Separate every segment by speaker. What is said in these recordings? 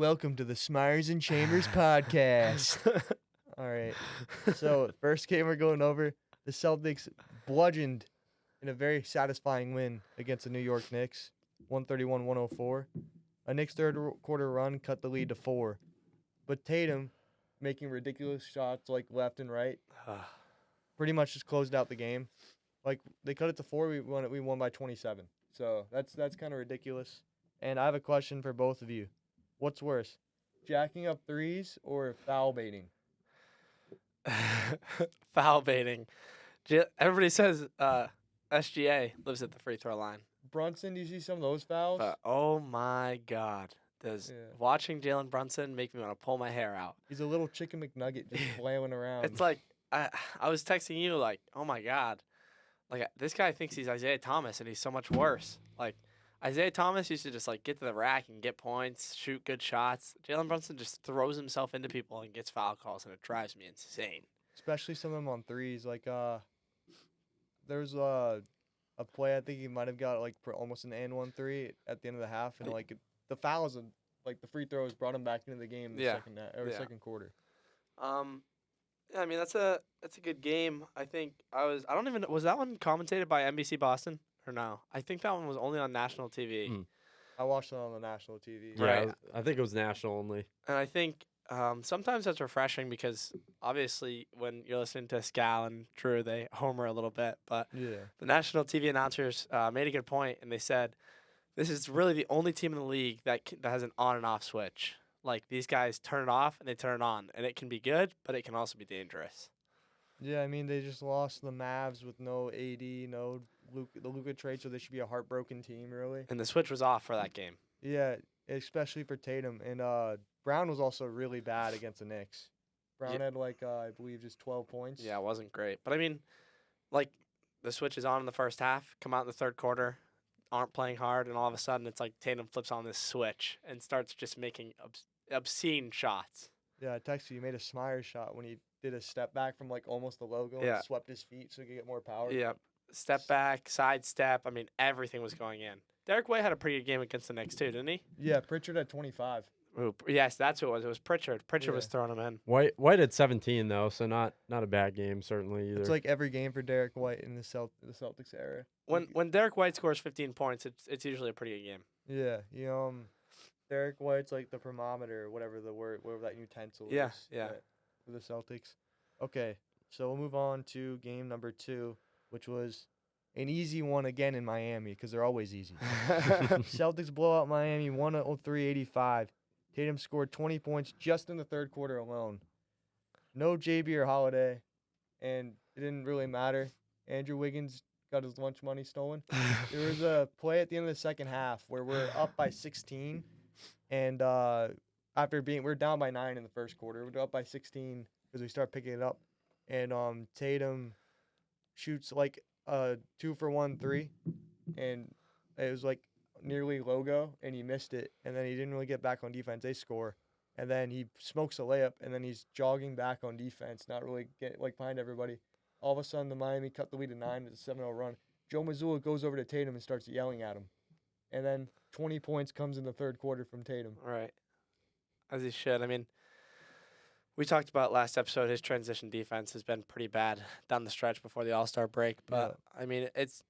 Speaker 1: Welcome to the Smyers and Chambers podcast. All right. So, first game we're going over, the Celtics bludgeoned in a very satisfying win against the New York Knicks, 131-104. A Knicks third-quarter run cut the lead to 4. But Tatum, making ridiculous shots like left and right, pretty much just closed out the game. Like, they cut it to 4, we won by 27. So, that's kind of ridiculous. And I have a question for both of you. What's worse, jacking up threes or foul baiting?
Speaker 2: Foul baiting. Everybody says SGA lives at the free throw line.
Speaker 1: Brunson, do you see some of those fouls?
Speaker 2: But, oh, my God. Does watching Jalen Brunson make me want to pull my hair out?
Speaker 1: He's a little chicken McNugget just flailing around.
Speaker 2: It's like, I was texting you, like, oh, my God. Like, this guy thinks he's Isaiah Thomas, and he's so much worse. Like, Isaiah Thomas used to just, like, get to the rack and get points, shoot good shots. Jalen Brunson just throws himself into people and gets foul calls, and it drives me insane.
Speaker 1: Especially some of them on threes. Like, there's a play I think he might have got, like, for almost an and 1-3 at the end of the half. And, like, the fouls, like, the free throws brought him back into the game in the second quarter.
Speaker 2: Yeah, I mean, that's a good game. I think was that one commentated by NBC Boston? Or no? I think that one was only on national TV.
Speaker 1: I watched it on the national TV.
Speaker 3: Yeah,
Speaker 2: Right.
Speaker 3: I think it was national only.
Speaker 2: And I think sometimes that's refreshing because obviously when you're listening to Scal and Drew, they homer a little bit. But the national TV announcers made a good point, and they said this is really the only team in the league that has an on and off switch. Like, these guys turn it off and they turn it on, and it can be good, but it can also be dangerous.
Speaker 1: Yeah, I mean, they just lost the Mavs with no AD, no the Luka trade, so they should be a heartbroken team, really.
Speaker 2: And the switch was off for that game.
Speaker 1: Yeah, especially for Tatum. And Brown was also really bad against the Knicks. Brown had, like, I believe just 12 points.
Speaker 2: Yeah, it wasn't great. But, I mean, like, the switch is on in the first half, come out in the third quarter, aren't playing hard, and all of a sudden it's like Tatum flips on this switch and starts just making obscene shots.
Speaker 1: Yeah, I texted you. He made a Smyers shot when he did a step back from, like, almost the logo and swept his feet so he could get more power.
Speaker 2: Yeah, step back, side step. I mean, everything was going in. Derek White had a pretty good game against the Knicks, too, didn't he?
Speaker 1: Yeah, Pritchard had 25.
Speaker 2: Ooh, yes, that's who it was. It was Pritchard. Pritchard was throwing him in.
Speaker 3: White had 17, though, so not a bad game, certainly, either.
Speaker 1: It's like every game for Derek White in the Celtics era.
Speaker 2: When Derek White scores 15 points, it's usually a pretty good game.
Speaker 1: Yeah, Derek White's like the thermometer, whatever that utensil is.
Speaker 2: Yeah.
Speaker 1: For the Celtics. Okay, so we'll move on to game number 2, which was an easy one again in Miami because they're always easy. Celtics blow out Miami 103-85. Tatum scored 20 points just in the third quarter alone. No JB or Holiday, and it didn't really matter. Andrew Wiggins got his lunch money stolen. There was a play at the end of the second half where we're up by 16, and we're down by 9 in the first quarter. We're up by 16 because we start picking it up, and Tatum shoots like a 2-for-1 3, and it was like nearly logo, and he missed it, and then he didn't really get back on defense. They score, and then he smokes a layup, and then he's jogging back on defense, not really behind everybody. All of a sudden, the Miami cut the lead to 9 with a 7-0 run. Joe Mazzulla goes over to Tatum and starts yelling at him, and then 20 points comes in the third quarter from Tatum.
Speaker 2: Right, as he should. I mean, we talked about last episode, his transition defense has been pretty bad down the stretch before the All-Star break. But, I mean, it's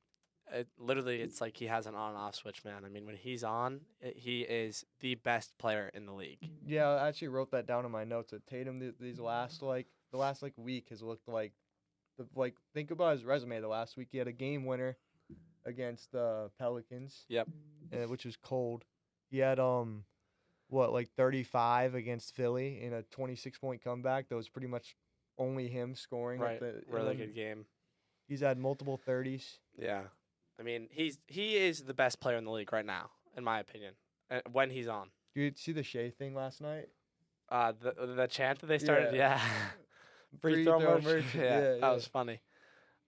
Speaker 2: like he has an on and off switch, man. I mean, when he's on, he is the best player in the league.
Speaker 1: Yeah, I actually wrote that down in my notes that Tatum the last week has looked like think about his resume. The last week he had a game winner against the Pelicans.
Speaker 2: Yep.
Speaker 1: Which was cold. He had 35 against Philly in a 26-point comeback. That was pretty much only him scoring.
Speaker 2: Right. Really good game.
Speaker 1: He's had multiple 30s.
Speaker 2: Yeah. I mean, he is the best player in the league right now, in my opinion, when he's on.
Speaker 1: Did you see the Shea thing last night?
Speaker 2: The chant that they started? Yeah. Free throw merch. Yeah, that was funny.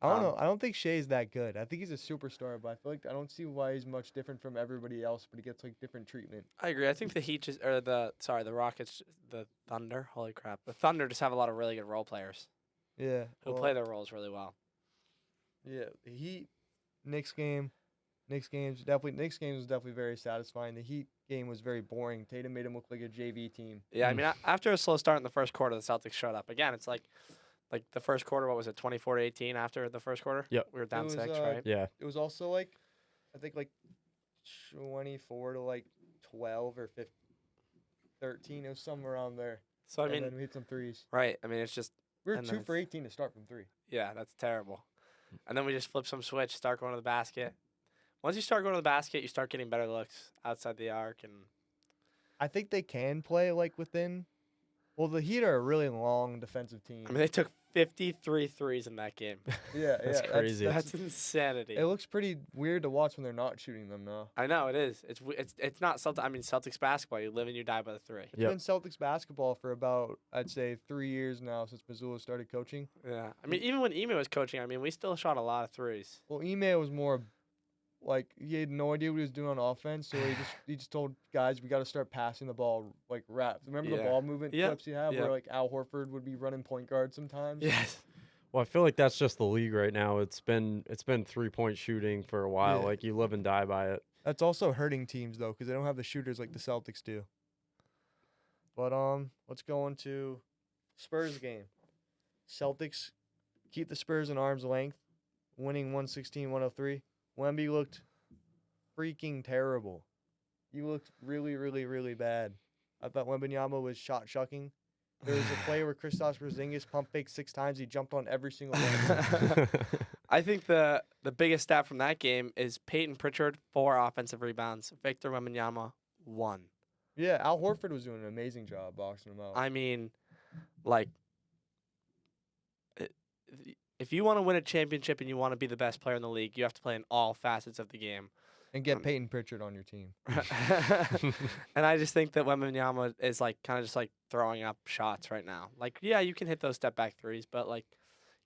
Speaker 1: I don't know. I don't think Shea's that good. I think he's a superstar, but I feel like I don't see why he's much different from everybody else, but he gets like different treatment.
Speaker 2: I agree. I think the Heat the Rockets, the Thunder, holy crap. The Thunder just have a lot of really good role players.
Speaker 1: Yeah.
Speaker 2: Who play their roles really well.
Speaker 1: Yeah. The Heat, Knicks game, Knicks games was definitely very satisfying. The Heat game was very boring. Tatum made him look like a JV team.
Speaker 2: Yeah, I mean, after a slow start in the first quarter, the Celtics showed up. Again, it's like the first quarter, what was it, 24-18 after the first quarter?
Speaker 3: Yep.
Speaker 2: We were down
Speaker 1: was,
Speaker 2: 6, right?
Speaker 3: Yeah.
Speaker 1: It was also like, I think like 24 to like 12 or 15, 13. It was somewhere around there.
Speaker 2: So, I mean,
Speaker 1: and then we hit some threes.
Speaker 2: right. I mean, it's just,
Speaker 1: We were
Speaker 2: and
Speaker 1: 2
Speaker 2: then
Speaker 1: for 18 to start from 3.
Speaker 2: yeah, that's terrible. And then we just flip some switch, start going to the basket. Once you start going to the basket, you start getting better looks outside the arc. And
Speaker 1: I think they can play like within. Well, the Heat are a really long defensive team.
Speaker 2: I mean, they took 53 threes in that game.
Speaker 1: Yeah,
Speaker 3: That's crazy.
Speaker 2: That's insanity.
Speaker 1: It looks pretty weird to watch when they're not shooting them now.
Speaker 2: I know it is. It's not Celtics. I mean, Celtics basketball. You live and you die by the 3.
Speaker 1: It's
Speaker 3: Yep.
Speaker 1: been Celtics basketball for about, I'd say, 3 years now since Missoula started coaching.
Speaker 2: Yeah. I mean, even when Ime was coaching, I mean, we still shot a lot of threes.
Speaker 1: Well, Ime was more like he had no idea what he was doing on offense, so he just told guys we got to start passing the ball like raps. Remember the
Speaker 2: Yeah.
Speaker 1: ball movement
Speaker 2: Yep.
Speaker 1: clips you have
Speaker 2: Yep.
Speaker 1: where like Al Horford would be running point guard sometimes.
Speaker 2: Yes.
Speaker 3: Well, I feel like that's just the league right now. It's been 3-point shooting for a while.
Speaker 1: Yeah.
Speaker 3: Like you live and die by it.
Speaker 1: That's also hurting teams though because they don't have the shooters like the Celtics do. But let's go into Spurs game. Celtics keep the Spurs in arm's length, winning 116-103. Wemby looked freaking terrible. He looked really, really, really bad. I thought Wembanyama was shot shucking. There was a play where Kristaps Porzingis pump faked 6 times. He jumped on every single one.
Speaker 2: I think the biggest stat from that game is Peyton Pritchard 4 offensive rebounds. Victor Wembanyama 1.
Speaker 1: Yeah, Al Horford was doing an amazing job boxing him out.
Speaker 2: I mean, like, if you want to win a championship and you want to be the best player in the league, you have to play in all facets of the game.
Speaker 1: And get Peyton Pritchard on your team.
Speaker 2: And I just think that Wembanyama is like kind of just like throwing up shots right now. Like, yeah, you can hit those step back threes, but like,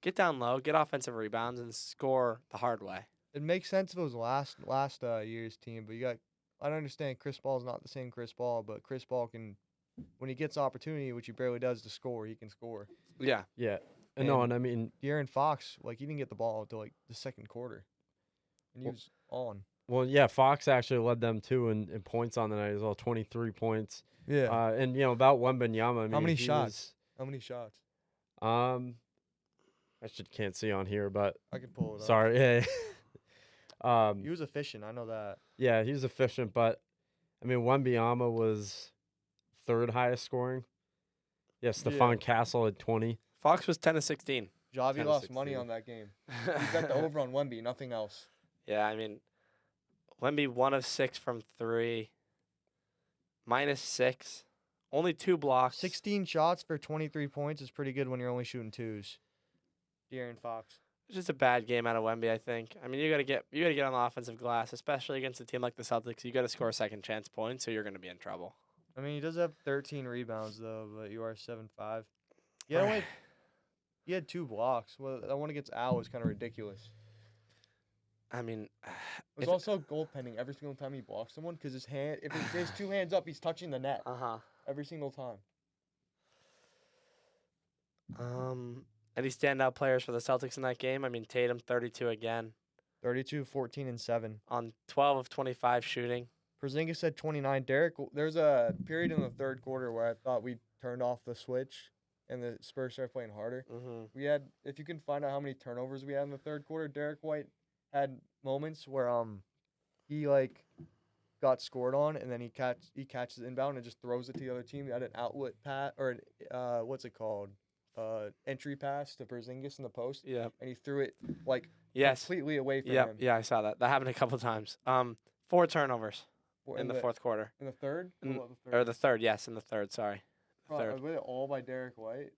Speaker 2: get down low, get offensive rebounds, and score the hard way.
Speaker 1: It makes sense if it was last year's team, but I don't understand. Chris Paul is not the same Chris Paul, but Chris Paul can, when he gets opportunity, which he barely does to score, he can score.
Speaker 2: Yeah.
Speaker 3: Yeah.
Speaker 1: And
Speaker 3: No, and I mean,
Speaker 1: De'Aaron Fox, like he didn't get the ball until like the second quarter, and he was on.
Speaker 3: well, yeah, Fox actually led them too in points on the night as well, 23 points.
Speaker 1: Yeah.
Speaker 3: And about Wembanyama, I mean,
Speaker 1: How many
Speaker 3: he
Speaker 1: shots? How many shots?
Speaker 3: I can't see on here, but
Speaker 1: I can pull it up.
Speaker 3: sorry. Yeah.
Speaker 1: He was efficient. I know that.
Speaker 3: Yeah, he was efficient, but I mean, Wembanyama was 3rd highest scoring. Yeah, Stephon Castle had 20.
Speaker 2: Fox was 10 of 16.
Speaker 1: Javi
Speaker 3: 10 to
Speaker 1: lost
Speaker 3: 16.
Speaker 1: money on that game. He bet the over on Wemby, nothing else.
Speaker 2: Yeah, I mean, Wemby 1 of 6 from 3, -6, only 2 blocks.
Speaker 1: 16 shots for 23 points is pretty good when you're only shooting 2s. De'Aaron Fox.
Speaker 2: It's just a bad game out of Wemby, I think. I mean, you gotta get on the offensive glass, especially against a team like the Celtics. You gotta score second chance points, or you're gonna be in trouble.
Speaker 1: I mean, he does have 13 rebounds though, but you are 7-5. Yeah, he had 2 blocks. Well, that one against Al was kind of ridiculous.
Speaker 2: I mean,
Speaker 1: It was also goaltending every single time he blocked someone because his hand, if he has 2 hands up, he's touching the net every single time.
Speaker 2: Any standout players for the Celtics in that game? I mean, Tatum 32 again
Speaker 1: 32, 14, and 7.
Speaker 2: on 12 of 25 shooting.
Speaker 1: Porzingis had 29. There's a period in the third quarter where I thought we turned off the switch and the Spurs started playing harder.
Speaker 2: Mm-hmm.
Speaker 1: We had, if you can find out how many turnovers we had in the third quarter, Derek White had moments where he like got scored on and then he catches inbound and just throws it to the other team. He had an outlet pass or an, what's it called? Entry pass to Porzingis in the post.
Speaker 2: Yeah.
Speaker 1: And he threw it like
Speaker 2: Yes.
Speaker 1: completely away from
Speaker 2: Yep.
Speaker 1: him.
Speaker 2: Yeah, I saw that. That happened a couple times. 4 turnovers in the fourth quarter.
Speaker 1: In the third?
Speaker 2: Or the third, yes, in the third, sorry.
Speaker 1: Third. All by Derek White.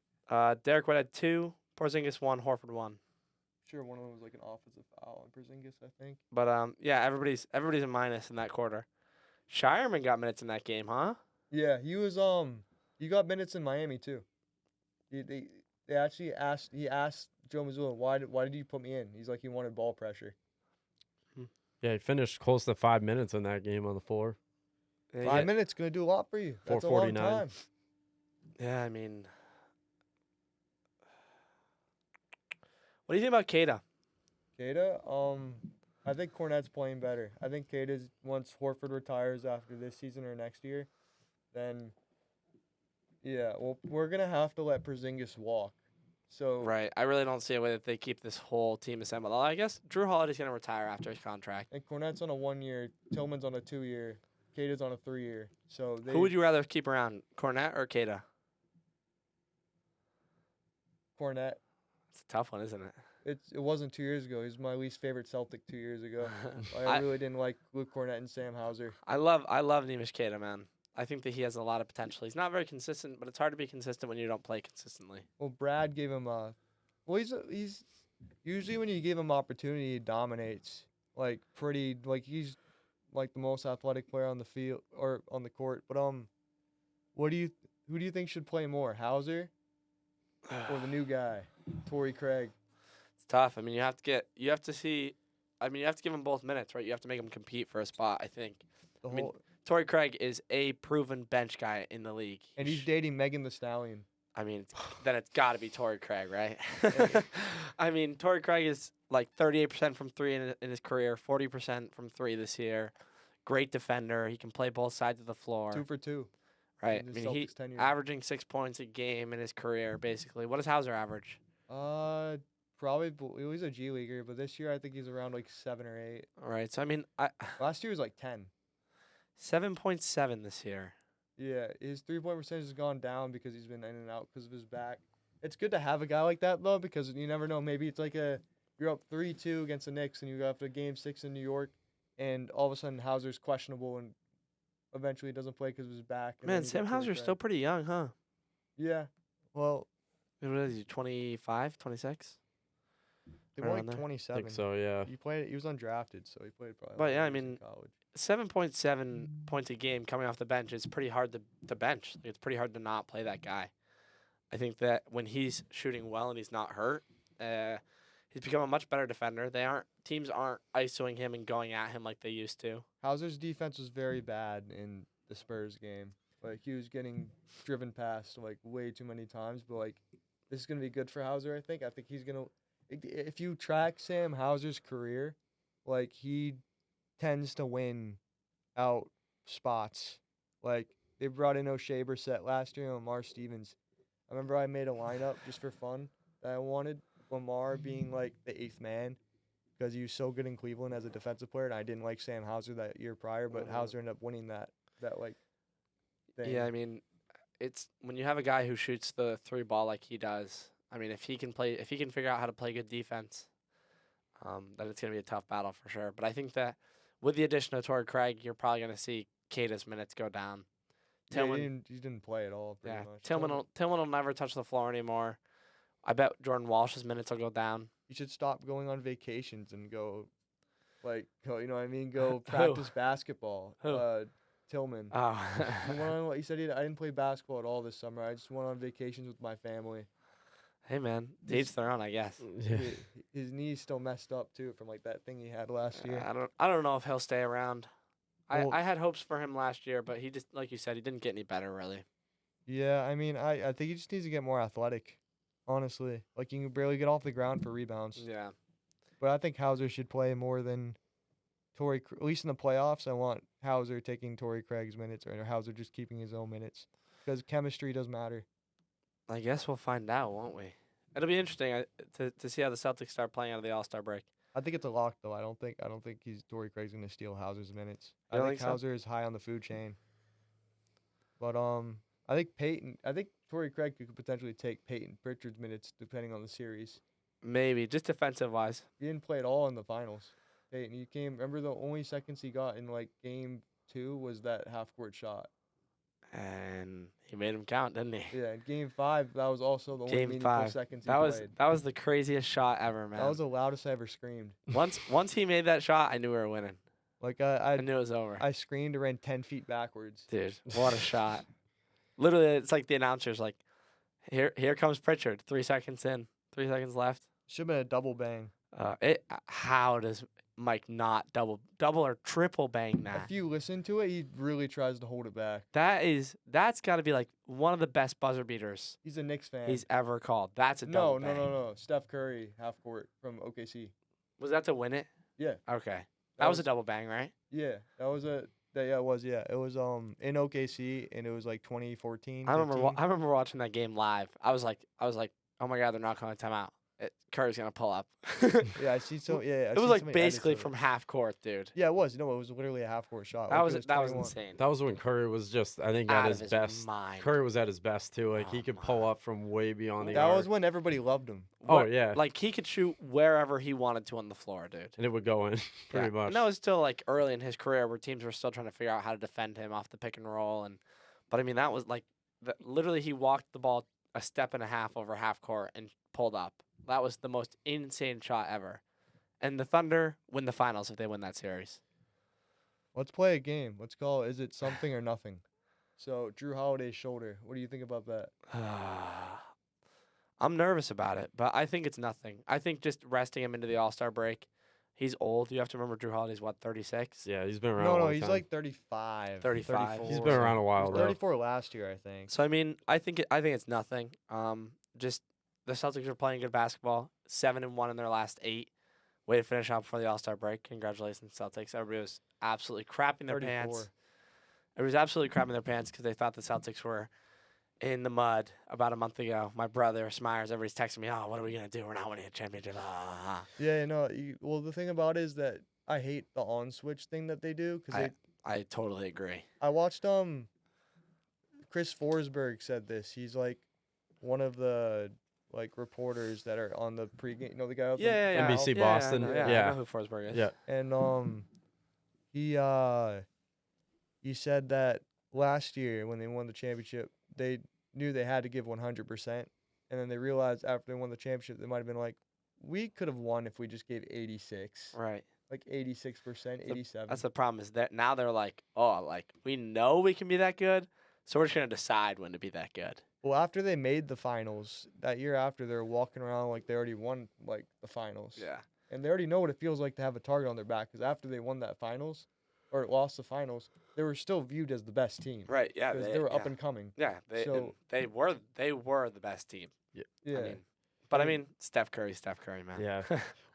Speaker 2: Derek White had 2, Porzingis 1, Horford 1.
Speaker 1: Sure, one of them was like an offensive foul on Porzingis, I think.
Speaker 2: But yeah, everybody's a minus in that quarter. Shireman got minutes in that game, huh?
Speaker 1: Yeah, he was he got minutes in Miami too. They actually asked Joe Mazzulla, why did you put me in? He's like he wanted ball pressure.
Speaker 3: Yeah, he finished close to 5 minutes in that game on the floor.
Speaker 1: 5 minutes gonna do a lot for you. That's a long
Speaker 3: 4:49.
Speaker 1: time.
Speaker 2: Yeah, I mean, what do you think about Keita?
Speaker 1: Keita, I think Cornette's playing better. I think Kata's, once Horford retires after this season or next year, then, yeah, well, we're going to have to let Porzingis walk. So
Speaker 2: Right. I really don't see a way that they keep this whole team assembled. I guess Drew Holiday's going to retire after his contract.
Speaker 1: And Cornette's on a 1-year, Tillman's on a 2-year, Kata's on a 3-year. So
Speaker 2: Who would you rather keep around, Cornette or Kata?
Speaker 1: Cornette.
Speaker 2: It's a tough one, isn't it?
Speaker 1: It wasn't 2 years ago. He was my least favorite Celtic 2 years ago. I really didn't like Luke Cornette and Sam Hauser.
Speaker 2: I love Neemish Queta, man. I think that he has a lot of potential. He's not very consistent, but it's hard to be consistent when you don't play consistently.
Speaker 1: Well, Brad gave him he's usually when you give him opportunity, he dominates. He's like the most athletic player on the field or on the court. But who do you think should play more, Hauser or the new guy, Torrey Craig?
Speaker 2: It's tough. I mean, you have to give them both minutes, right? You have to make them compete for a spot, I think. Torrey Craig is a proven bench guy in the league.
Speaker 1: And he's dating Megan Thee Stallion.
Speaker 2: I mean, then it's got to be Torrey Craig, right? I mean, Torrey Craig is like 38% from three in his career, 40% from three this year. Great defender. He can play both sides of the floor.
Speaker 1: 2 for 2.
Speaker 2: Right. I mean, he's averaging 6 points a game in his career, basically. What does Hauser average?
Speaker 1: Probably he's a G leaguer, but this year I think he's around like 7 or 8.
Speaker 2: All right. So I mean,
Speaker 1: last year was like 10.
Speaker 2: 7.7 this year.
Speaker 1: Yeah, his 3-point percentage has gone down because he's been in and out because of his back. It's good to have a guy like that though, because you never know. Maybe it's like you're up 3-2 against the Knicks and you go after Game 6 in New York, and all of a sudden Hauser's questionable and eventually doesn't play because of his back.
Speaker 2: Man, Sam Hauser's still pretty young, huh?
Speaker 1: Yeah. Well,
Speaker 2: what is he? 25, 26?
Speaker 1: They were like 27.
Speaker 3: I think so, yeah.
Speaker 1: He was undrafted, so he played probably.
Speaker 2: But yeah, I mean,
Speaker 1: college.
Speaker 2: 7.7 points a game coming off the bench is pretty hard to bench. Like, it's pretty hard to not play that guy. I think that when he's shooting well and he's not hurt, he's become a much better defender. Teams aren't isoing him and going at him like they used to.
Speaker 1: Hauser's defense was very bad in the Spurs game. Like, he was getting driven past like way too many times. But like, this is gonna be good for Hauser. I think he's gonna. If you track Sam Hauser's career, like, he tends to win out spots. Like, they brought in O'Shea Brissett last year and Lamar Stevens. I remember I made a lineup just for fun that I wanted Lamar being like the 8th man because he was so good in Cleveland as a defensive player, and I didn't like Sam Hauser that year prior, but Hauser ended up winning that like thing.
Speaker 2: Yeah, I mean, it's when you have a guy who shoots the 3 ball like he does. I mean, if he can figure out how to play good defense, then it's going to be a tough battle for sure. But I think that with the addition of Torrey Craig, you're probably going to see Kata's minutes go down.
Speaker 1: Tillman, he didn't play at all. Pretty much.
Speaker 2: Tillman will never touch the floor anymore. I bet Jordan Walsh's minutes will go down.
Speaker 1: You should stop going on vacations and go practice basketball.
Speaker 2: Who?
Speaker 1: Tillman.
Speaker 2: Oh.
Speaker 1: He said I didn't play basketball at all this summer. I just went on vacations with my family.
Speaker 2: Hey, man, to each their own, I guess.
Speaker 1: His knee's still messed up too from like that thing he had last year.
Speaker 2: I don't know if he'll stay around. I had hopes for him last year, but he just, like you said, he didn't get any better really.
Speaker 1: Yeah, I mean, I think he just needs to get more athletic. Honestly, like, you can barely get off the ground for rebounds.
Speaker 2: Yeah.
Speaker 1: But I think Hauser should play more than Torrey. At least in the playoffs, I want Hauser taking Torrey Craig's minutes or Hauser just keeping his own minutes because chemistry does matter.
Speaker 2: I guess we'll find out, won't we? It'll be interesting to see how the Celtics start playing out of the All-Star break.
Speaker 1: I think it's a lock, though. I don't think Torrey Craig's going to steal Hauser's minutes.
Speaker 2: I
Speaker 1: think Hauser is high on the food chain. But I think Torrey Craig could potentially take Peyton Pritchard's minutes depending on the series.
Speaker 2: Maybe, just defensive-wise.
Speaker 1: He didn't play at all in the finals. Peyton, remember the only seconds he got in like Game 2 was that half-court shot.
Speaker 2: And he made him count, didn't he?
Speaker 1: Yeah, in Game 5, that was also the only meaningful seconds he played.
Speaker 2: That was the craziest shot ever, man.
Speaker 1: That was the loudest I ever screamed.
Speaker 2: Once he made that shot, I knew we were winning.
Speaker 1: Like,
Speaker 2: I knew it was over.
Speaker 1: I screamed and ran 10 feet backwards.
Speaker 2: Dude, what a shot. Literally, it's like the announcer's like, here comes Pritchard, 3 seconds in, 3 seconds left.
Speaker 1: Should have been a double bang.
Speaker 2: How does Mike not double or triple bang that?
Speaker 1: If you listen to it, he really tries to hold it back.
Speaker 2: That's got to be like one of the best buzzer beaters
Speaker 1: he's a Knicks fan
Speaker 2: he's ever called. That's a double bang.
Speaker 1: No. Steph Curry, half court from OKC.
Speaker 2: Was that to win it?
Speaker 1: Yeah.
Speaker 2: Okay. That was a double bang, right?
Speaker 1: Yeah, it was. Yeah. It was in OKC, and it was like 2014.
Speaker 2: I
Speaker 1: 15.
Speaker 2: remember watching that game live. I was like, oh my god, they're not calling timeout. Curry's gonna pull up.
Speaker 1: Yeah, I see. So yeah,
Speaker 2: it was like basically from half court, dude.
Speaker 1: Yeah, it was. No, it was literally a half court shot.
Speaker 2: That
Speaker 1: like,
Speaker 2: was insane.
Speaker 3: That was when Curry was just, I think, at his best.
Speaker 2: Mind.
Speaker 3: Curry was at his best too. Like he could pull up from way beyond the
Speaker 1: That
Speaker 3: arc.
Speaker 1: was when everybody loved him.
Speaker 3: Oh yeah,
Speaker 2: like he could shoot wherever he wanted to on the floor, dude.
Speaker 3: and it would go in pretty much.
Speaker 2: And that was still like early in his career where teams were still trying to figure out how to defend him off the pick and roll, but I mean that was like literally he walked the ball a step and a half over half court and pulled up. That was the most insane shot ever. And the Thunder win the finals if they win that series.
Speaker 1: Let's play a game. Let's call it, is it something or nothing? So, Drew Holiday's shoulder. What do you think about that?
Speaker 2: I'm nervous about it, but I think it's nothing. I think just resting him into the All-Star break. He's old. You have to remember Drew Holiday's, 36?
Speaker 3: Yeah, he's been around
Speaker 1: No,
Speaker 3: a long
Speaker 1: he's
Speaker 3: time.
Speaker 1: like 35.
Speaker 2: 35.
Speaker 3: He's been around a while,
Speaker 1: He was
Speaker 3: though.
Speaker 1: 34 last year, I think.
Speaker 2: So, I mean, I think it's nothing. Just the Celtics are playing good basketball. 7-1 in their last 8. Way to finish out before the All-Star break. Congratulations, Celtics. Everybody was absolutely crapping their
Speaker 1: 34.
Speaker 2: pants. Everybody was absolutely crapping their pants because they thought the Celtics were in the mud about a month ago. My brother, Smyers, everybody's texting me, oh, what are we going to do? We're not winning a championship.
Speaker 1: Yeah, no. Well, the thing about it is that I hate the on-switch thing that they do.
Speaker 2: I totally agree.
Speaker 1: I watched, Chris Forsberg said this. He's, like, one of the reporters that are on the pregame. You know the guy up
Speaker 2: Yeah.
Speaker 3: NBC Boston.
Speaker 2: I know who Forsberg is.
Speaker 1: Yeah. And he said that last year when they won the championship, they knew they had to give 100%, and then they realized after they won the championship, they might have been like, we could have won if we just gave 86.
Speaker 2: Right.
Speaker 1: Like 86%, 87.
Speaker 2: That's the problem is that now they're like, oh, like we know we can be that good, so we're just gonna decide when to be that good.
Speaker 1: Well, after they made the finals, that year after, they were walking around like they already won, like, the finals.
Speaker 2: Yeah.
Speaker 1: And they already know what it feels like to have a target on their back, because after they won that finals, or lost the finals, they were still viewed as the best team.
Speaker 2: Right, yeah.
Speaker 1: Because they were up and coming.
Speaker 2: Yeah, they were the best team.
Speaker 1: Yeah.
Speaker 2: I mean, Steph Curry, man.
Speaker 3: Yeah.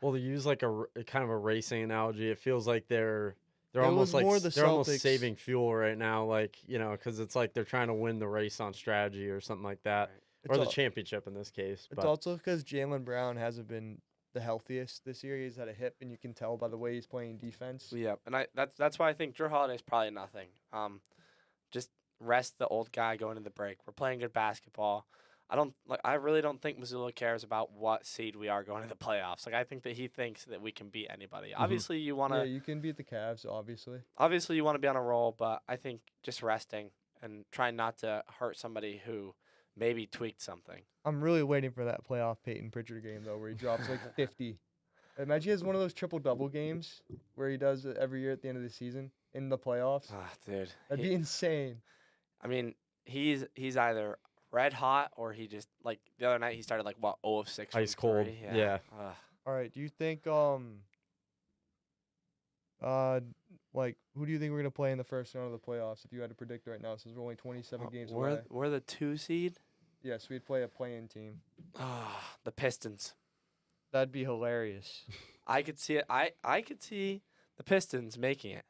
Speaker 3: Well, to use like a kind of a racing analogy, it feels like they're
Speaker 1: It
Speaker 3: almost
Speaker 1: was
Speaker 3: like
Speaker 1: more the
Speaker 3: they're almost
Speaker 1: Celtics.
Speaker 3: saving fuel right now, like, you know, because it's like they're trying to win the race on strategy or something like that, or the championship in this case.
Speaker 1: It's also because Jaylen Brown hasn't been the healthiest this year. He's had a hip, and you can tell by the way he's playing defense.
Speaker 2: Yeah, and that's why I think Drew Holiday's probably nothing. Just rest the old guy going into the break. We're playing good basketball. I really don't think Missoula cares about what seed we are going to the playoffs. Like I think that he thinks that we can beat anybody.
Speaker 3: Mm-hmm.
Speaker 2: Obviously, you want to.
Speaker 1: Yeah, you can beat the Cavs, obviously.
Speaker 2: Obviously, you want to be on a roll, but I think just resting and trying not to hurt somebody who maybe tweaked something.
Speaker 1: I'm really waiting for that playoff Peyton Pritchard game, though, where he drops like 50. Imagine he has one of those triple-double games where he does it every year at the end of the season in the playoffs.
Speaker 2: Ah, dude.
Speaker 1: That'd be insane.
Speaker 2: I mean, he's either red hot or he just, like, the other night he started, 0 of 6
Speaker 3: Ice
Speaker 2: from
Speaker 3: cold.
Speaker 2: 3.
Speaker 3: Yeah.
Speaker 1: All right, do you think, who do you think we're going to play in the first round of the playoffs if you had to predict right now, since we're only 27 games away?
Speaker 2: We're the 2 seed?
Speaker 1: Yes, we'd play a play-in team.
Speaker 2: The Pistons.
Speaker 1: That'd be hilarious.
Speaker 2: I could see it. I could see the Pistons making it.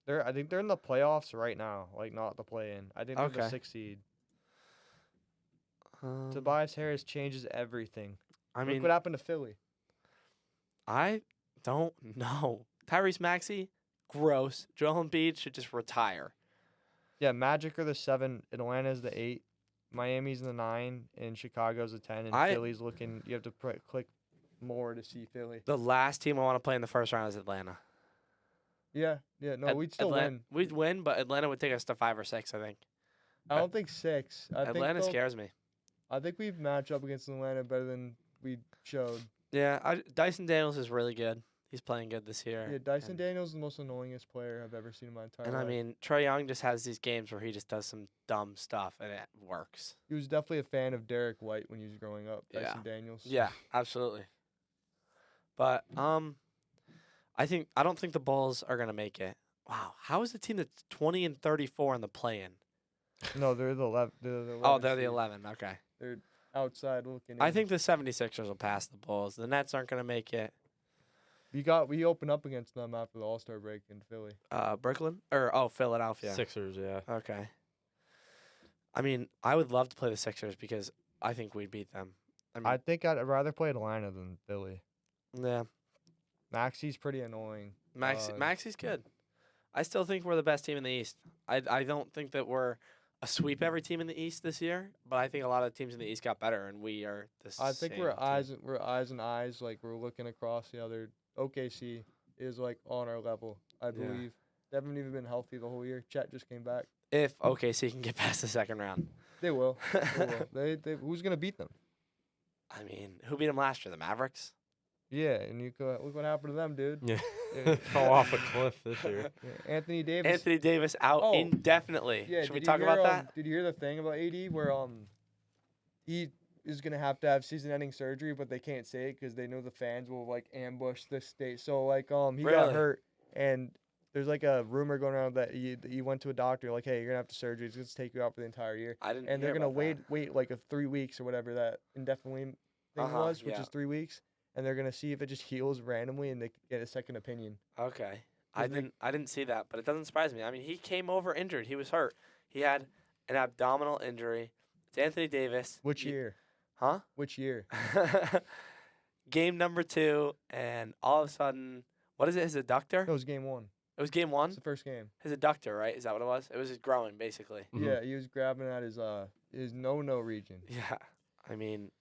Speaker 1: I think they're in the playoffs right now, not the play-in. I think they're the
Speaker 2: Okay.
Speaker 1: 6th seed. Tobias Harris changes everything.
Speaker 2: I
Speaker 1: Look
Speaker 2: mean,
Speaker 1: what happened to Philly.
Speaker 2: I don't know. Tyrese Maxey, gross. Joel Embiid should just retire.
Speaker 1: Yeah, Magic are the 7, Atlanta's the 8, Miami's the 9, and Chicago's the 10, and Philly's looking. You have to click more to see Philly.
Speaker 2: The last team I want to play in the first round is Atlanta.
Speaker 1: Yeah. No, we'd still win.
Speaker 2: We'd win, but Atlanta would take us to 5 or 6, I think.
Speaker 1: I don't think 6.
Speaker 2: Atlanta scares me.
Speaker 1: I think we match up against Atlanta better than we showed.
Speaker 2: Yeah, Dyson Daniels is really good. He's playing good this year.
Speaker 1: Yeah, Dyson Daniels is the most annoyingest player I've ever seen in my entire life.
Speaker 2: And I mean, Trae Young just has these games where he just does some dumb stuff and it works.
Speaker 1: He was definitely a fan of Derek White when he was growing up. Dyson Daniels.
Speaker 2: Yeah, absolutely. But I don't think the Bulls are gonna make it. Wow, how is the team that's 20-34 in the play-in?
Speaker 1: No, they're the 11.
Speaker 2: They're the 11. Okay.
Speaker 1: They're outside looking in.
Speaker 2: I think the 76ers will pass the Bulls. The Nets aren't gonna make it.
Speaker 1: We opened up against them after the All-Star break in Philly.
Speaker 2: Brooklyn Philadelphia.
Speaker 3: Sixers, yeah.
Speaker 2: Okay. I mean, I would love to play the Sixers because I think we'd beat them.
Speaker 1: I think I'd rather play Atlanta than Philly.
Speaker 2: Yeah.
Speaker 1: Maxey's pretty annoying.
Speaker 2: Maxey's good. I still think we're the best team in the East. I don't think that we're a sweep every team in the East this year, but I think a lot of teams in the East got better, and we are the same.
Speaker 1: I think we're eyes and eyes. Like, we're looking across the other. OKC is, like, on our level, I believe. They haven't even been healthy the whole year. Chet just came back.
Speaker 2: If OKC can get past the second round.
Speaker 1: They will. They will. Who's going to beat them?
Speaker 2: I mean, who beat them last year? The Mavericks?
Speaker 1: Yeah, and look what happened to them, dude.
Speaker 3: Yeah. Fell off a cliff this year.
Speaker 1: Yeah. Anthony Davis
Speaker 2: out indefinitely.
Speaker 1: Yeah,
Speaker 2: should we talk about that?
Speaker 1: Did you hear the thing about AD where he is going to have season-ending surgery, but they can't say it because they know the fans will, like, ambush the state. So, like, he got hurt, and there's, like, a rumor going around that he went to a doctor, like, hey, you're going to have to surgery. It's going to take you out for the entire year. And they're going to wait like 3 weeks or whatever that indefinitely thing was, which is 3 weeks. And they're gonna see if it just heals randomly, and they get a second opinion.
Speaker 2: Okay, I didn't see that, but it doesn't surprise me. I mean, he came over injured. He was hurt. He had an abdominal injury. It's Anthony Davis.
Speaker 1: Which year?
Speaker 2: Huh?
Speaker 1: Which year?
Speaker 2: Game number 2, and all of a sudden, what is it? His adductor?
Speaker 1: No, it was game 1.
Speaker 2: It was game 1.
Speaker 1: It's the first game.
Speaker 2: His adductor, right? Is that what it was? It was just growing, basically.
Speaker 1: Mm-hmm. Yeah, he was grabbing at his no region.
Speaker 2: Yeah, I mean,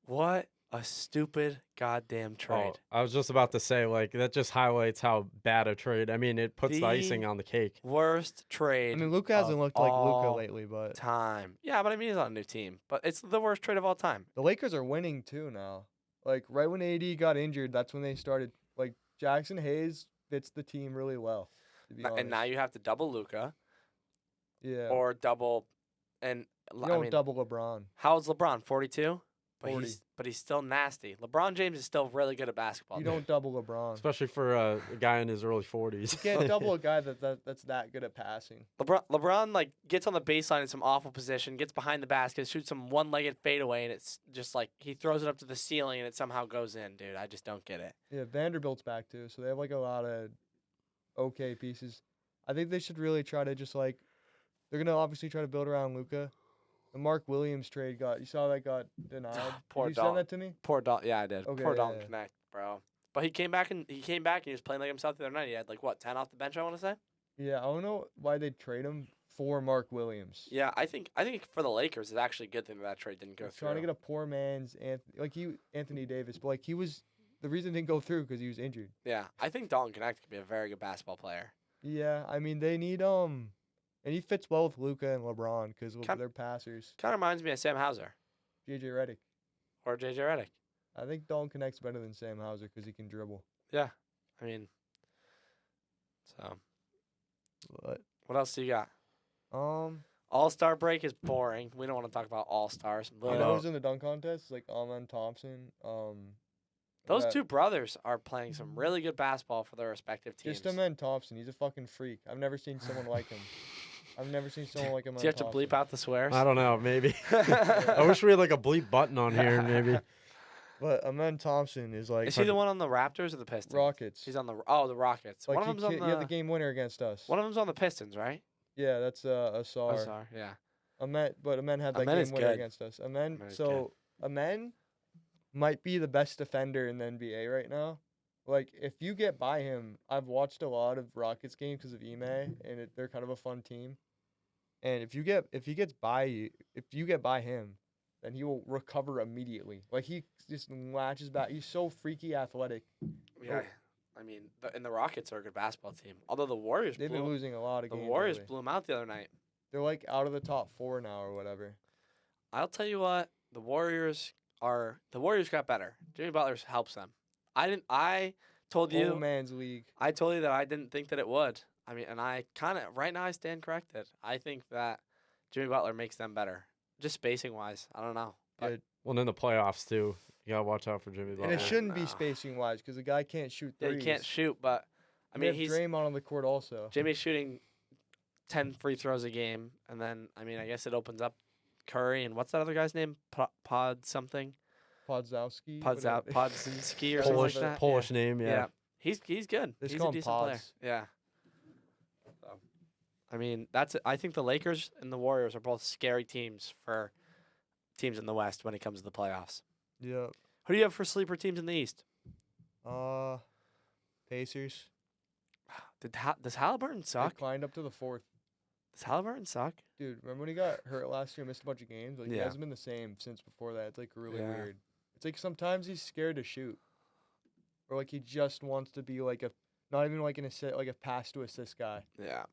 Speaker 2: what a stupid goddamn trade.
Speaker 3: Oh, I was just about to say, like, that just highlights how bad a trade. I mean, it puts the icing on the cake.
Speaker 2: Worst trade.
Speaker 1: I mean, Luka hasn't looked like Luka lately, but
Speaker 2: Yeah, but I mean, he's on a new team. But it's the worst trade of all time.
Speaker 1: The Lakers are winning too now. Like, right when AD got injured, that's when they started. Like, Jackson Hayes fits the team really well. To be honest.
Speaker 2: And now you have to double Luka.
Speaker 1: Yeah.
Speaker 2: Or double, and
Speaker 1: you don't double LeBron.
Speaker 2: How old's LeBron? 42.
Speaker 1: 40.
Speaker 2: But he's still nasty. LeBron James is still really good at basketball.
Speaker 1: You don't double LeBron.
Speaker 3: Especially for a guy in his early 40s.
Speaker 1: You can't double a guy that's that good at passing.
Speaker 2: LeBron like gets on the baseline in some awful position, gets behind the basket, shoots some one-legged fadeaway, and it's just like he throws it up to the ceiling and it somehow goes in, dude. I just don't get it.
Speaker 1: Yeah, Vanderbilt's back too, so they have like a lot of okay pieces. I think they should really try to just like they're gonna obviously try to build around Luka. The Mark Williams trade got denied.
Speaker 2: Poor
Speaker 1: Did you send that to me?
Speaker 2: Poor Dalton. Yeah, I did.
Speaker 1: Okay,
Speaker 2: Poor Dalton Connect, bro. But he came back and he was playing like himself the other night. He had like what 10 off the bench, I want to say.
Speaker 1: Yeah, I don't know why they'd trade him for Mark Williams.
Speaker 2: Yeah, I think for the Lakers, it's actually a good thing that trade didn't go through.
Speaker 1: Trying to get a poor man's Anthony Davis, but like the reason it didn't go through because he was injured.
Speaker 2: Yeah, I think Dalton Connect could be a very good basketball player.
Speaker 1: Yeah, I mean they need and he fits well with Luka and LeBron because they're passers.
Speaker 2: Kind of reminds me of Sam Hauser.
Speaker 1: JJ Redick.
Speaker 2: Or JJ Redick.
Speaker 1: I think Dalton Connect's better than Sam Hauser because he can dribble.
Speaker 2: Yeah, I mean, so. What else do you got? All-Star break is boring. We don't want to talk about All-Stars.
Speaker 1: You know who's in the dunk contest? Like Amen Thompson.
Speaker 2: Those two brothers are playing some really good basketball for their respective teams.
Speaker 1: Just Amen Thompson. He's a fucking freak. I've never seen someone like him. I've never seen someone like him.
Speaker 2: Do you have to bleep out the swears?
Speaker 3: I don't know. Maybe. I wish we had like a bleep button on here. Maybe.
Speaker 1: But Amen Thompson is like.
Speaker 2: Is he the one on the Raptors or the Pistons?
Speaker 1: Rockets.
Speaker 2: He's on the Rockets.
Speaker 1: Like
Speaker 2: one of them's
Speaker 1: he had the game winner against us.
Speaker 2: One of them's on the Pistons, right?
Speaker 1: Yeah, that's Asar.
Speaker 2: Asar, yeah.
Speaker 1: Amen had that game winner against us. Amen might be the best defender in the NBA right now. Like, if you get by him, I've watched a lot of Rockets games because of Ime, and they're kind of a fun team. And if you get by him, then he will recover immediately. Like, he just latches back. He's so freaky athletic.
Speaker 2: Yeah, I mean, and the Rockets are a good basketball team. Although the Warriors,
Speaker 1: they've been losing a lot of games.
Speaker 2: The Warriors blew them out the other night.
Speaker 1: They're like out of the top 4 now or whatever.
Speaker 2: I'll tell you what, the Warriors got better. Jimmy Butler helps them. I told you.
Speaker 1: Old man's league.
Speaker 2: I told you that I didn't think that it would. I mean, and I kind of right now I stand corrected. I think that Jimmy Butler makes them better, just spacing wise. I don't know.
Speaker 3: Well, in the playoffs too, you gotta watch out for Jimmy Butler.
Speaker 1: And it shouldn't be spacing wise because the guy can't shoot threes.
Speaker 2: Yeah, he can't shoot, but I mean he's
Speaker 1: Draymond on the court also.
Speaker 2: Jimmy's shooting 10 free throws a game, and then I mean I guess it opens up Curry and what's that other guy's name? Pod something.
Speaker 1: Podzinski
Speaker 2: or something like that.
Speaker 3: Polish name, yeah.
Speaker 2: He's good.
Speaker 1: They
Speaker 2: He's
Speaker 1: call
Speaker 2: a
Speaker 1: him
Speaker 2: decent player.
Speaker 1: Pods.
Speaker 2: Yeah. So, I mean, I think the Lakers and the Warriors are both scary teams for teams in the West when it comes to the playoffs.
Speaker 1: Yeah.
Speaker 2: Who do you have for sleeper teams in the East?
Speaker 1: Pacers.
Speaker 2: Does Halliburton
Speaker 1: They
Speaker 2: suck?
Speaker 1: climbed up to the 4th.
Speaker 2: Does Halliburton suck?
Speaker 1: Dude, remember when he got hurt last year, missed a bunch of games? Like, he
Speaker 2: Yeah.
Speaker 1: hasn't been the same since before that. It's, like, really
Speaker 2: Yeah.
Speaker 1: weird. It's like sometimes he's scared to shoot. Or, like, he just wants to be, like, not even, like, a pass to assist guy.
Speaker 2: Yeah.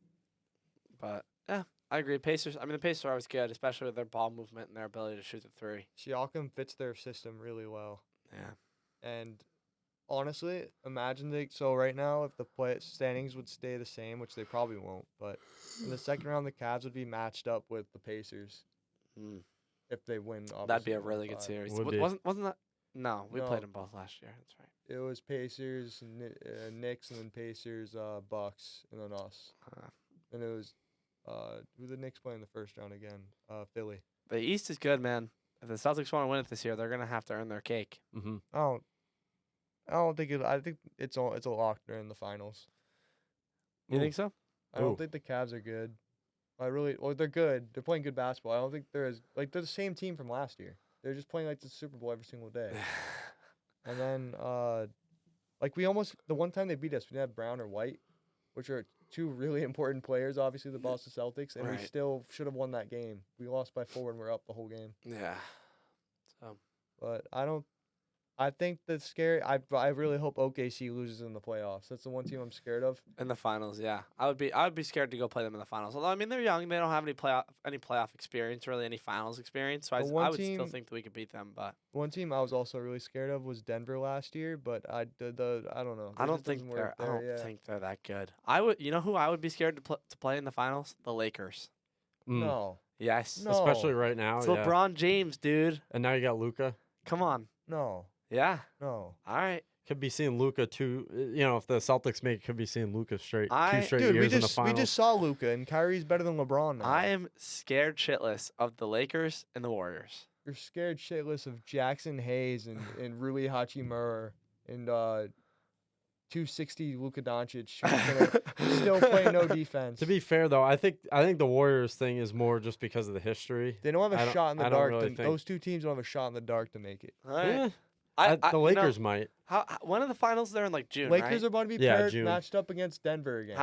Speaker 2: But, yeah, I agree. Pacers, I mean, the Pacers are always good, especially with their ball movement and their ability to shoot the three.
Speaker 1: Siakam fits their system really well.
Speaker 2: Yeah.
Speaker 1: And honestly, imagine so right now, if the standings would stay the same, which they probably won't, but in the second round, the Cavs would be matched up with the Pacers
Speaker 2: Mm.
Speaker 1: if they win.
Speaker 2: That'd be a
Speaker 1: obviously,
Speaker 2: really good
Speaker 1: 1-5.
Speaker 2: series.
Speaker 3: Would be.
Speaker 2: Wasn't that? No, we
Speaker 1: No.
Speaker 2: played them both last year. That's right.
Speaker 1: It was Pacers, Knicks, and then Pacers, Bucks, and then us. And it was who the Knicks play in the first round again? Philly.
Speaker 2: The East is good, man. If the Celtics want to win it this year, they're gonna have to earn their cake.
Speaker 3: Mm-hmm.
Speaker 1: I don't think it. I think it's a lock. They're in the finals.
Speaker 2: You
Speaker 3: Ooh.
Speaker 2: think so?
Speaker 1: I don't
Speaker 3: Ooh.
Speaker 1: think the Cavs are good. They're good. They're playing good basketball. I don't think they're the same team from last year. They're just playing like the Super Bowl every single day. And then the one time they beat us, we didn't have Brown or White, which are two really important players, obviously the Boston Celtics, and we
Speaker 2: Right.
Speaker 1: still should have won that game. We lost by 4 and we're up the whole game.
Speaker 2: Yeah. So
Speaker 1: But I think that's scary. I really hope OKC loses in the playoffs. That's the one team I'm scared of.
Speaker 2: in the finals, yeah, I would be scared to go play them in the finals. Although I mean they're young, they don't have any playoff experience, really any finals experience. So I
Speaker 1: The one
Speaker 2: would still
Speaker 1: team-
Speaker 2: think that we could beat them. But
Speaker 1: One team I was also really scared of was Denver last year, but I don't know.
Speaker 2: I
Speaker 1: It
Speaker 2: don't
Speaker 1: just
Speaker 2: think
Speaker 1: doesn't work
Speaker 2: I
Speaker 1: there,
Speaker 2: don't
Speaker 1: yeah.
Speaker 2: think they're that good. You know who I would be scared to play in the finals? The Lakers.
Speaker 1: No.
Speaker 2: Yes.
Speaker 1: No.
Speaker 3: Especially right now.
Speaker 2: It's
Speaker 3: Yeah.
Speaker 2: LeBron James, dude.
Speaker 3: And now you got Luca.
Speaker 2: Come on.
Speaker 1: No.
Speaker 2: Yeah.
Speaker 1: No.
Speaker 2: All right.
Speaker 3: Could be seeing Luca too. You know, if the Celtics make, it, could be seeing Luca two
Speaker 2: I-
Speaker 3: straight
Speaker 1: Dude,
Speaker 3: years in the finals.
Speaker 1: we just saw Luka, and Kyrie's better than LeBron now.
Speaker 2: I am scared shitless of the Lakers and the Warriors.
Speaker 1: You're scared shitless of Jackson Hayes and Rui Hachimura and 260 Luka Doncic still playing no defense.
Speaker 3: To be fair though, I think the Warriors thing is more just because of the history.
Speaker 1: They don't have
Speaker 3: I
Speaker 1: a
Speaker 3: don't-
Speaker 1: shot in the
Speaker 3: I don't
Speaker 1: dark.
Speaker 3: really think-
Speaker 1: Those two teams don't have a shot in the dark to make it.
Speaker 2: All right.
Speaker 3: Eh,
Speaker 2: I,
Speaker 3: the
Speaker 2: you know,
Speaker 3: Lakers might.
Speaker 2: when are the finals? They're in like June,
Speaker 1: Lakers
Speaker 2: right?
Speaker 1: are about to be
Speaker 3: Yeah, June.
Speaker 1: matched up against Denver again.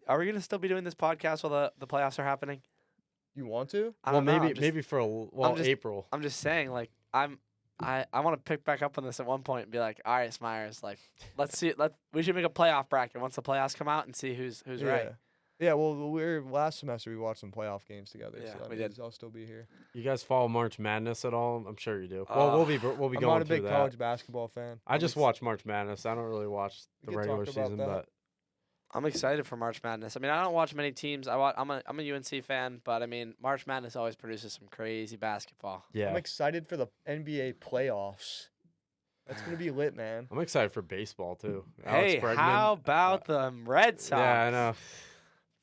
Speaker 2: Are we gonna still be doing this podcast while the playoffs are happening?
Speaker 1: You want to?
Speaker 2: I
Speaker 3: Well,
Speaker 2: don't know,
Speaker 3: maybe
Speaker 2: I'm just-
Speaker 3: maybe for
Speaker 2: just-
Speaker 3: April.
Speaker 2: I'm just saying, like I want to pick back up on this at one point and be like, all right, Smyers, like let's see, we should make a playoff bracket once the playoffs come out and see who's
Speaker 1: yeah.
Speaker 2: right.
Speaker 1: Yeah, well, last semester we watched some playoff games together.
Speaker 2: Yeah,
Speaker 1: so that
Speaker 2: we
Speaker 1: means
Speaker 2: did.
Speaker 1: I'll still be here.
Speaker 3: You guys follow March Madness at all? I'm sure you do. Well, we'll be
Speaker 1: I'm
Speaker 3: going
Speaker 1: not a
Speaker 3: through
Speaker 1: big
Speaker 3: that.
Speaker 1: college basketball fan.
Speaker 3: I just watch March Madness. I don't really watch
Speaker 1: We
Speaker 3: the
Speaker 1: can
Speaker 3: regular
Speaker 1: talk about
Speaker 3: season,
Speaker 1: that.
Speaker 3: but
Speaker 2: I'm excited for March Madness. I mean, I don't watch many teams. I'm a UNC fan, but I mean, March Madness always produces some crazy basketball.
Speaker 3: yeah,
Speaker 1: I'm excited for the NBA playoffs. That's gonna be lit, man.
Speaker 3: I'm excited for baseball too.
Speaker 2: Hey,
Speaker 3: Alex Bregman,
Speaker 2: how about the Red Sox?
Speaker 3: Yeah, I know.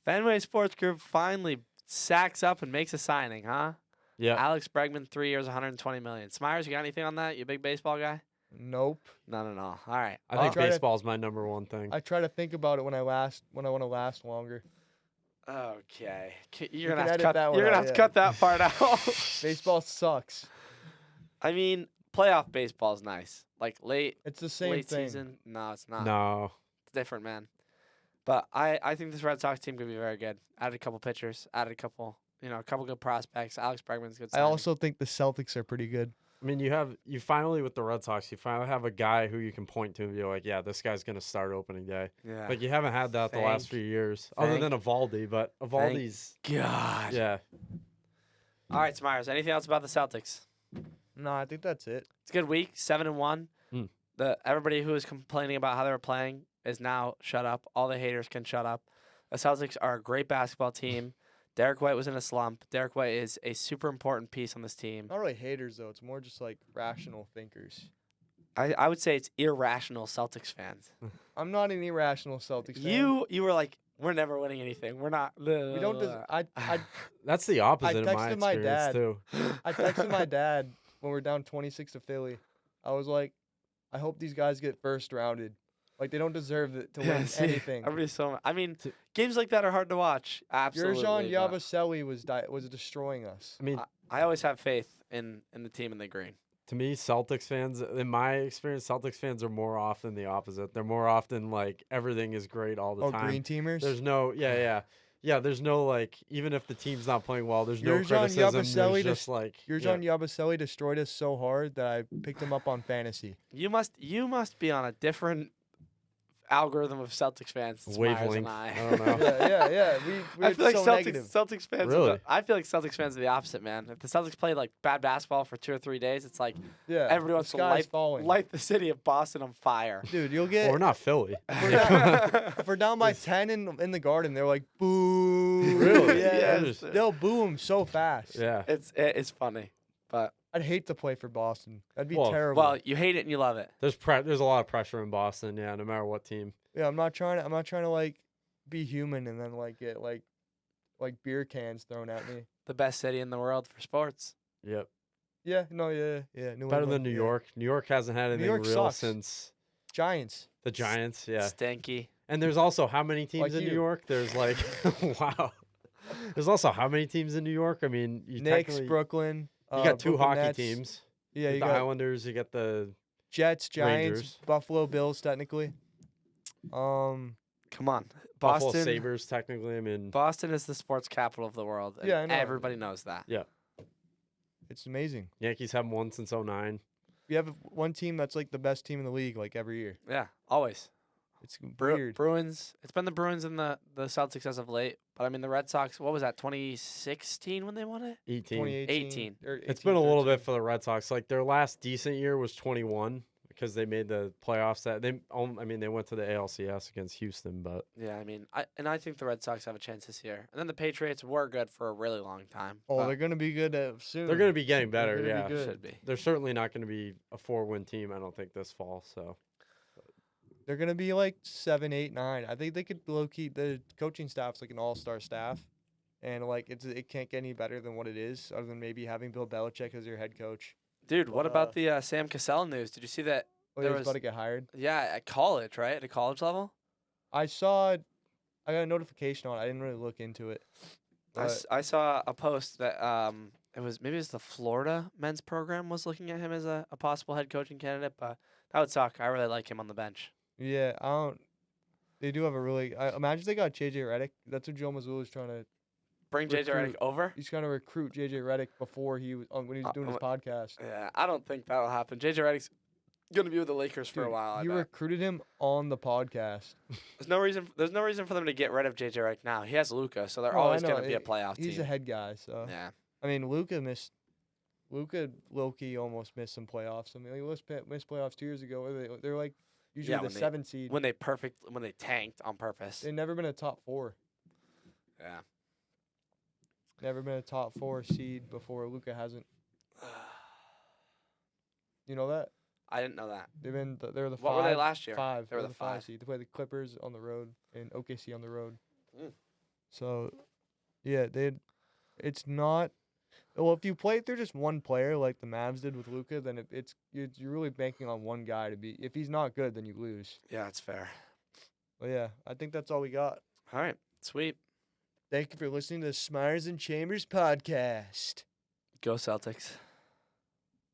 Speaker 2: Fenway Sports Group finally sacks up and makes a signing, huh?
Speaker 3: Yeah,
Speaker 2: Alex Bregman, 3 years, 120 million. Smyers, you got anything on that? You a big baseball guy?
Speaker 1: Nope.
Speaker 2: No. All right.
Speaker 3: I think
Speaker 1: try to-
Speaker 3: baseball's my number one thing.
Speaker 1: I try to think about it when I want to last longer.
Speaker 2: Okay.
Speaker 1: You
Speaker 2: You're
Speaker 1: can
Speaker 2: gonna have to
Speaker 1: edit
Speaker 2: cut.
Speaker 1: that one
Speaker 2: You're gonna
Speaker 1: out,
Speaker 2: have to
Speaker 1: yeah.
Speaker 2: cut that part out.
Speaker 1: Baseball sucks.
Speaker 2: I mean, playoff baseball is nice. Like late
Speaker 1: It's the same
Speaker 2: late
Speaker 1: thing.
Speaker 2: season. No, it's not.
Speaker 3: No,
Speaker 2: It's different, man. But I think this Red Sox team could be very good. Added a couple pitchers. Added a couple good prospects. Alex Bregman's good.
Speaker 1: I
Speaker 2: signing.
Speaker 1: also think the Celtics are pretty good.
Speaker 3: I mean you finally with the Red Sox, you finally have a guy who you can point to and be like, yeah, this guy's gonna start opening day.
Speaker 2: Yeah.
Speaker 3: Like you haven't had that the last few years, other than Evaldi, but Evaldi's
Speaker 2: God.
Speaker 3: yeah.
Speaker 2: All right, Smyers. Anything else about the Celtics?
Speaker 1: No, I think that's it.
Speaker 2: It's a good week. 7-1.
Speaker 3: Mm.
Speaker 2: Everybody who was complaining about how they were playing is now shut up. All the haters can shut up. The Celtics are a great basketball team. Derek White was in a slump. Derek White is a super important piece on this team.
Speaker 1: Not really haters though. It's more just like rational thinkers.
Speaker 2: I would say it's irrational Celtics fans.
Speaker 1: I'm not an irrational Celtics fan.
Speaker 2: You were like, we're never winning anything. We're not.
Speaker 1: We don't. I
Speaker 3: That's the opposite of my
Speaker 1: texted my
Speaker 3: experience
Speaker 1: dad.
Speaker 3: too.
Speaker 1: I texted my dad when we were down 26 to Philly. I was like, I hope these guys get first rounded. Like they don't deserve to win anything.
Speaker 2: I mean, games like that are hard to watch. Absolutely.
Speaker 1: Jurjan Yabusele was destroying us.
Speaker 3: I mean,
Speaker 2: I always have faith in the team in the green.
Speaker 3: To me, Celtics fans, in my experience, Celtics fans are more often the opposite. They're more often like everything is great all the time.
Speaker 1: Green teamers?
Speaker 3: There's no, yeah. There's no like, even if the team's not playing well, there's no criticism. There's just like
Speaker 1: Jurjan Yabusele destroyed us so hard that I picked him up on fantasy.
Speaker 2: You must be on a different algorithm of Celtics fans.
Speaker 3: Wavelength.
Speaker 2: I
Speaker 3: don't know.
Speaker 1: yeah.
Speaker 2: I feel like
Speaker 1: so negative.
Speaker 2: Celtics fans.
Speaker 3: Really?
Speaker 2: I feel like Celtics fans are the opposite, man. If the Celtics play like bad basketball for 2 or 3 days, it's like everyone wants to light the city of Boston on fire.
Speaker 1: Dude, you'll get.
Speaker 3: Well, we're not Philly.
Speaker 1: If we're down by 10 in the Garden, they're like, boo.
Speaker 3: Really?
Speaker 1: Yeah. They'll boo them so fast.
Speaker 3: Yeah.
Speaker 2: It's funny, but
Speaker 1: I'd hate to play for Boston. That'd be terrible.
Speaker 2: Well, you hate it and you love it.
Speaker 3: There's a lot of pressure in Boston. Yeah, no matter what team.
Speaker 1: Yeah, I'm not trying to like be human and then like get like beer cans thrown at me.
Speaker 2: The best city in the world for sports.
Speaker 3: Yep.
Speaker 1: Yeah. New
Speaker 3: Better
Speaker 1: England,
Speaker 3: than New York. New York hasn't had anything real
Speaker 1: sucks.
Speaker 3: since
Speaker 1: Giants.
Speaker 3: the Giants. Yeah.
Speaker 2: Stinky.
Speaker 3: And there's also how many teams
Speaker 1: Like
Speaker 3: in
Speaker 1: you.
Speaker 3: New York? There's like, wow. There's also how many teams in New York? I mean,
Speaker 1: Knicks, Brooklyn.
Speaker 3: You got 2
Speaker 1: Brooklyn
Speaker 3: hockey
Speaker 1: Nets.
Speaker 3: teams.
Speaker 1: Yeah,
Speaker 3: You
Speaker 1: you
Speaker 3: got the
Speaker 1: got
Speaker 3: Islanders. You got the
Speaker 1: Jets, Giants,
Speaker 3: Rangers.
Speaker 1: Buffalo Bills, technically.
Speaker 2: Come on,
Speaker 3: Buffalo
Speaker 2: Boston.
Speaker 3: Sabres. Technically, I mean,
Speaker 2: Boston is the sports capital of the world. And
Speaker 1: Yeah, I know.
Speaker 2: everybody knows that.
Speaker 3: yeah.
Speaker 1: It's amazing.
Speaker 3: Yankees haven't won since '09.
Speaker 1: We have one team that's like the best team in the league, like every year.
Speaker 2: Yeah, always.
Speaker 1: It's weird.
Speaker 2: Bruins. It's been the Bruins and the Celtics as of late. But I mean, the Red Sox. What was that? 2016 when they won it.
Speaker 3: 18.
Speaker 1: 2018.
Speaker 2: 18.
Speaker 3: It's been a little bit for the Red Sox. Like their last decent year was 21 because they made the playoffs. They went to the ALCS against Houston, but
Speaker 2: Yeah, I think the Red Sox have a chance this year. And then the Patriots were good for a really long time.
Speaker 1: Oh, they're gonna be good soon.
Speaker 3: they're going to be getting better.
Speaker 1: gonna be
Speaker 3: Yeah,
Speaker 1: good.
Speaker 2: Should be.
Speaker 3: they're certainly not going to be a 4-win team. I don't think this fall. So
Speaker 1: They're gonna be like 7, 8, 9. I think they could low key. The coaching staff's like an all-star staff, and like it can't get any better than what it is, other than maybe having Bill Belichick as your head coach.
Speaker 2: Dude, what about the Sam Cassell news? Did you see that?
Speaker 1: Oh,
Speaker 2: There
Speaker 1: he was
Speaker 2: was-
Speaker 1: about to get hired.
Speaker 2: Yeah, at college, right? At a college level.
Speaker 1: I saw it. I got a notification on it. I didn't really look into it.
Speaker 2: I saw a post that it was the Florida men's program was looking at him as a possible head coaching candidate, but that would suck. I really like him on the bench.
Speaker 1: Yeah, I don't. They do have a really. Imagine if they got JJ Redick. That's what Joe Mazzulla is trying to.
Speaker 2: Bring JJ Redick
Speaker 1: Recruit.
Speaker 2: over.
Speaker 1: He's trying to recruit JJ Redick before he was when he was doing his podcast.
Speaker 2: Yeah, I don't think that'll happen. JJ Redick's gonna be with the Lakers for a
Speaker 1: Dude,
Speaker 2: while. I
Speaker 1: you
Speaker 2: bet.
Speaker 1: recruited him on the podcast.
Speaker 2: There's no reason for them to get rid of JJ Redick now. He has Luka, so they're
Speaker 1: Oh, I
Speaker 2: always
Speaker 1: know.
Speaker 2: gonna be a playoff
Speaker 1: He's
Speaker 2: team.
Speaker 1: a head guy, so
Speaker 2: Yeah.
Speaker 1: I mean Luka low-key almost missed some playoffs. I mean, he missed playoffs 2 years ago. They're like usually the 7th seed.
Speaker 2: When they tanked on purpose.
Speaker 1: They've never been a top 4.
Speaker 2: Yeah.
Speaker 1: Never been a top 4 seed before. Luka hasn't. You know that?
Speaker 2: I didn't know that.
Speaker 1: They're the 5.
Speaker 2: What were they last year?
Speaker 1: 5.
Speaker 2: They were
Speaker 1: They're
Speaker 2: the
Speaker 1: 5
Speaker 2: 5.
Speaker 1: seed. They play the Clippers on the road and OKC on the road.
Speaker 2: Mm.
Speaker 1: So, yeah, it's not. Well, if you play through just one player like the Mavs did with Luka, then you're really banking on one guy to be. If he's not good, then you lose.
Speaker 2: Yeah, it's fair.
Speaker 1: But yeah, I think that's all we got.
Speaker 2: All right. Sweet.
Speaker 1: Thank you for listening to the Smyers and Chambers podcast.
Speaker 2: Go Celtics.